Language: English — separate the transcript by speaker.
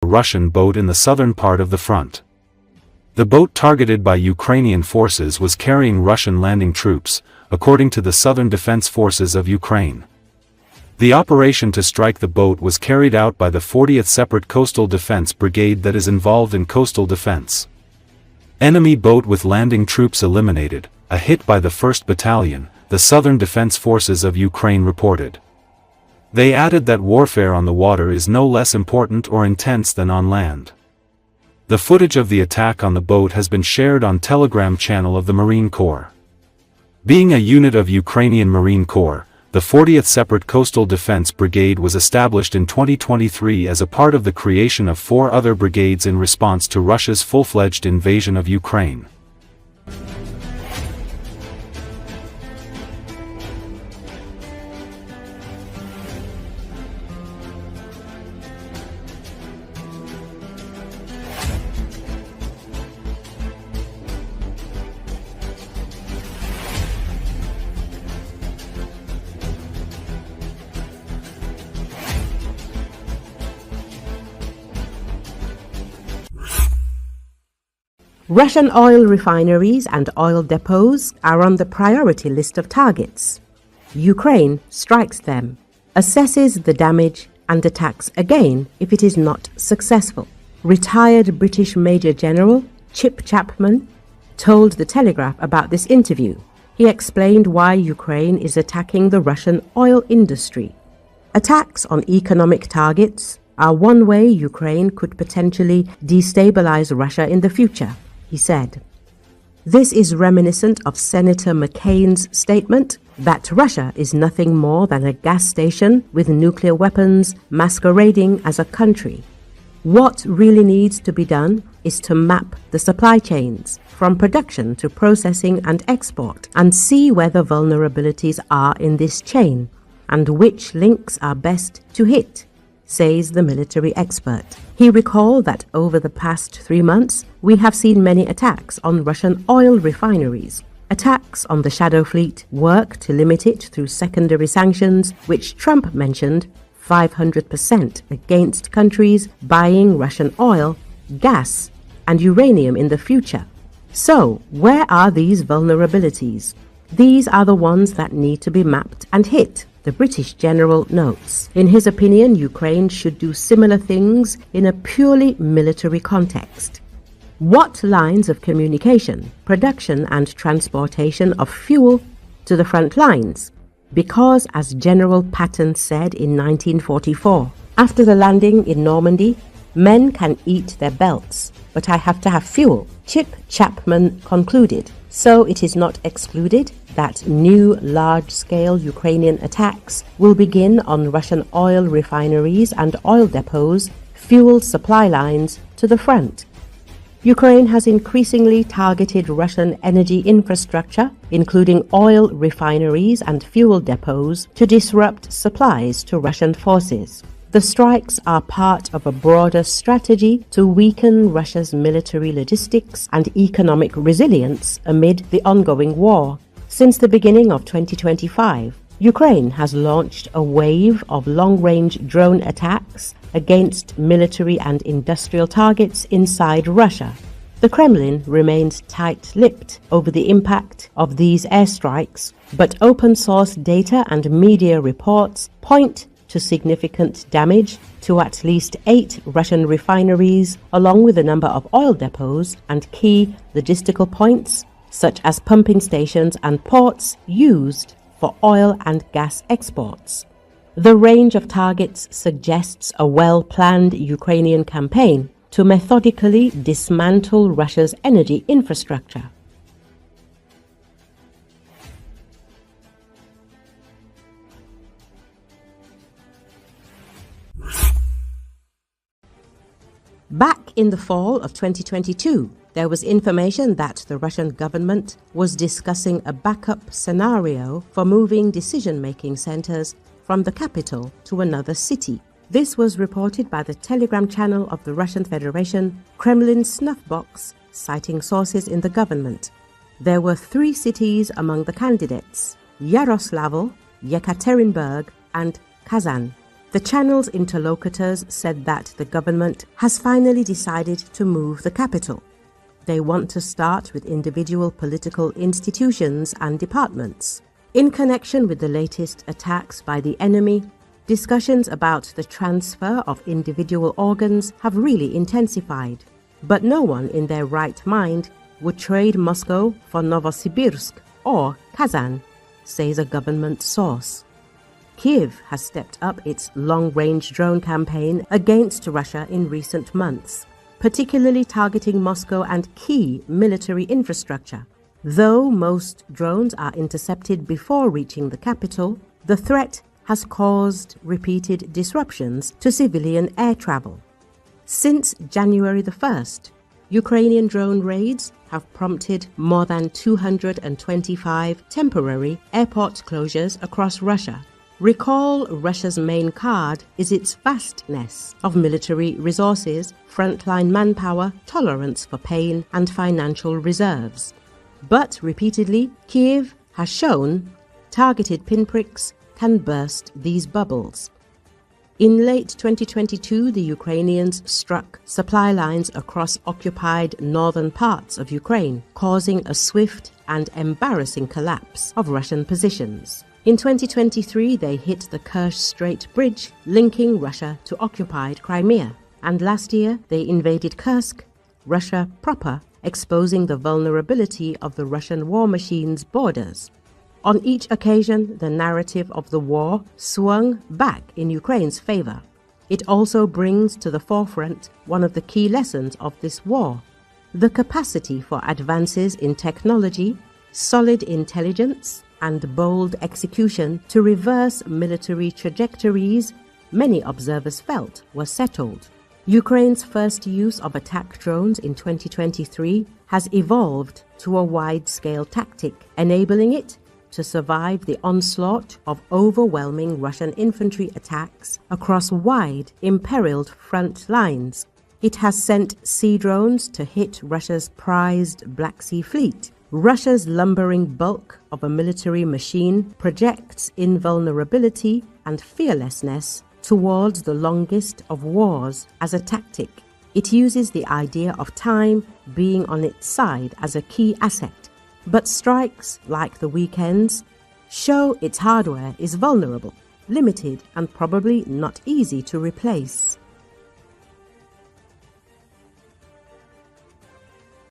Speaker 1: Russian boat in the southern part of the front. The boat targeted by Ukrainian forces was carrying Russian landing troops, according to the Southern Defense Forces of Ukraine. The operation to strike the boat was carried out by the 40th Separate Coastal Defense Brigade that is involved in coastal defense. Enemy boat with landing troops eliminated, a hit by the 1st Battalion, the Southern Defense Forces of Ukraine reported. They added that warfare on the water is no less important or intense than on land. The footage of the attack on the boat has been shared on Telegram channel of the Marine Corps. Being a unit of Ukrainian Marine Corps, the 40th Separate Coastal Defense Brigade was established in 2023 as a part of the creation of 4 other brigades in response to Russia's full-fledged invasion of Ukraine.
Speaker 2: Russian oil refineries and oil depots are on the priority list of targets. Ukraine strikes them, assesses the damage and attacks again if it is not successful. Retired British Major General Chip Chapman told The Telegraph about this interview. He explained why Ukraine is attacking the Russian oil industry. Attacks on economic targets are one way Ukraine could potentially destabilize Russia in the future, he said. This is reminiscent of Senator McCain's statement that Russia is nothing more than a gas station with nuclear weapons masquerading as a country. What really needs to be done is to map the supply chains from production to processing and export and see where the vulnerabilities are in this chain and which links are best to hit, says the military expert. He recalled that over the past 3 months, we have seen many attacks on Russian oil refineries. Attacks on the shadow fleet work to limit it through secondary sanctions, which Trump mentioned 500% against countries buying Russian oil, gas, and uranium in the future. So, where are these vulnerabilities? These are the ones that need to be mapped and hit, the British general notes. In his opinion, Ukraine should do similar things in a purely military context. What lines of communication, production and transportation of fuel to the front lines? Because, as General Patton said in 1944, after the landing in Normandy, men can eat their belts, but I have to have fuel, Chip Chapman concluded. So it is not excluded that new large-scale Ukrainian attacks will begin on Russian oil refineries and oil depots, fuel supply lines to the front. Ukraine has increasingly targeted Russian energy infrastructure, including oil refineries and fuel depots, to disrupt supplies to Russian forces. The strikes are part of a broader strategy to weaken Russia's military logistics and economic resilience amid the ongoing war. Since the beginning of 2025, Ukraine has launched a wave of long-range drone attacks against military and industrial targets inside Russia. The Kremlin remains tight-lipped over the impact of these airstrikes, but open-source data and media reports point to significant damage to at least 8 Russian refineries, along with a number of oil depots and key logistical points, such as pumping stations and ports used for oil and gas exports. The range of targets suggests a well-planned Ukrainian campaign to methodically dismantle Russia's energy infrastructure. Back in the fall of 2022, there was information that the Russian government was discussing a backup scenario for moving decision-making centers from the capital to another city. This was reported by the Telegram channel of the Russian Federation, Kremlin snuff box, citing sources in the government. There were 3 cities among the candidates: Yaroslavl, Yekaterinburg, and Kazan. The channel's interlocutors said that the government has finally decided to move the capital. They want to start with individual political institutions and departments. In connection with the latest attacks by the enemy, discussions about the transfer of individual organs have really intensified. But no one in their right mind would trade Moscow for Novosibirsk or Kazan, says a government source. Kiev has stepped up its long-range drone campaign against Russia in recent months, particularly targeting Moscow and key military infrastructure. Though most drones are intercepted before reaching the capital, the threat has caused repeated disruptions to civilian air travel. Since January the 1st, Ukrainian drone raids have prompted more than 225 temporary airport closures across Russia. Recall, Russia's main card is its vastness of military resources, frontline manpower, tolerance for pain, and financial reserves. But repeatedly, Kiev has shown targeted pinpricks can burst these bubbles. In late 2022, the Ukrainians struck supply lines across occupied northern parts of Ukraine, causing a swift and embarrassing collapse of Russian positions. In 2023, they hit the Kerch Strait Bridge, linking Russia to occupied Crimea. And last year, they invaded Kursk, Russia proper, exposing the vulnerability of the Russian war machine's borders. On each occasion, the narrative of the war swung back in Ukraine's favor. It also brings to the forefront one of the key lessons of this war: the capacity for advances in technology, solid intelligence, and bold execution to reverse military trajectories many observers felt were settled. Ukraine's first use of attack drones in 2023 has evolved to a wide-scale tactic, enabling it to survive the onslaught of overwhelming Russian infantry attacks across wide, imperiled front lines. It has sent sea drones to hit Russia's prized Black Sea Fleet. Russia's lumbering bulk of a military machine projects invulnerability and fearlessness towards the longest of wars as a tactic. It uses the idea of time being on its side as a key asset. But strikes like the weekends show its hardware is vulnerable, limited, and probably not easy to replace.